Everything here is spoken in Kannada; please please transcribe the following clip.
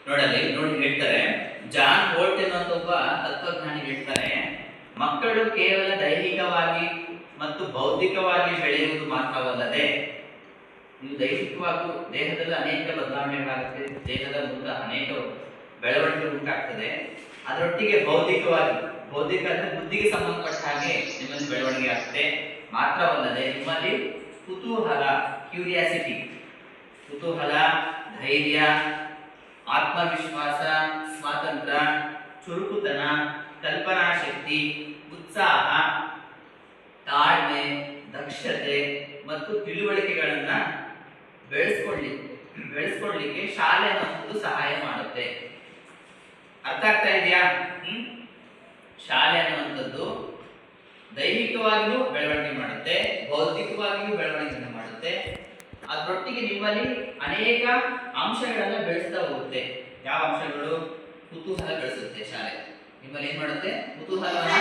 ನೋಡಿ ಹೇಳ್ತಾರೆ, ಜಾನ್ ವೋಲ್ಟ್ ಎನ್ನುವಂತ ಒಬ್ಬ ತತ್ವಜ್ಞಾನಿ ಹೇಳ್ತಾರೆ, ಮಕ್ಕಳು ಕೇವಲ ದೈಹಿಕವಾಗಿ ಮತ್ತು ಬೌದ್ಧಿಕವಾಗಿ ಬೆಳೆಯುವುದು ಮಾತ್ರವಲ್ಲದೆ, ನೀವು ದೈಹಿಕವಾಗಿ ದೇಹದಲ್ಲಿ ಅನೇಕ ಬದಲಾವಣೆಗಳಾಗುತ್ತೆ, ದೇಹದ ಮುಂದೆ ಅನೇಕ ಬೆಳವಣಿಗೆ ಉಂಟಾಗ್ತದೆ, ಅದರೊಟ್ಟಿಗೆ ಬೌದ್ಧಿಕ ಅಂದ್ರೆ ಬುದ್ಧಿಗೆ ಸಂಬಂಧಪಟ್ಟ ಹಾಗೆ ನಿಮ್ಮಲ್ಲಿ ಬೆಳವಣಿಗೆ ಆಗ್ತದೆ ಮಾತ್ರವಲ್ಲದೆ, ನಿಮ್ಮಲ್ಲಿ ಕುತೂಹಲ, ಧೈರ್ಯ, ಆತ್ಮವಿಶ್ವಾಸ, ಸ್ವಾತಂತ್ರ್ಯ, ಚುರುಕುತನ, ಕಲ್ಪನಾ ಶಕ್ತಿ, ಉತ್ಸಾಹ, ತಾಳ್ಮೆ, ದಕ್ಷತೆ ಮತ್ತು ತಿಳುವಳಿಕೆಗಳನ್ನ ಬೆಳೆಸ್ಕೊಳ್ಳಿಕ್ಕೆ ಶಾಲೆ ನಮ್ಮದು ಸಹಾಯ ಮಾಡುತ್ತೆ. ಅರ್ಥ ಆಗ್ತಾ ಇದೆಯಾ? ಶಾಲೆ ಅನ್ನುವಂಥದ್ದು ದೈಹಿಕವಾಗಿಯೂ ಬೆಳವಣಿಗೆ ಮಾಡುತ್ತೆ, ಬೌದ್ಧಿಕವಾಗಿಯೂ ಬೆಳವಣಿಗೆ ಮಾಡುತ್ತೆ, ಅದರೊಟ್ಟಿಗೆ ನಿಮ್ಮಲ್ಲಿ ಅನೇಕ ಅಂಶಗಳನ್ನ ಬೆಳೆಸ್ತಾ ಹೋಗುತ್ತೆ. ಯಾವ ಅಂಶಗಳು? ಕುತೂಹಲ ಬೆಳೆಸುತ್ತೆ ಶಾಲೆ. ನಿಮ್ಮಲ್ಲಿ ಏನ್ ಮಾಡುತ್ತೆ? ಕುತೂಹಲವನ್ನ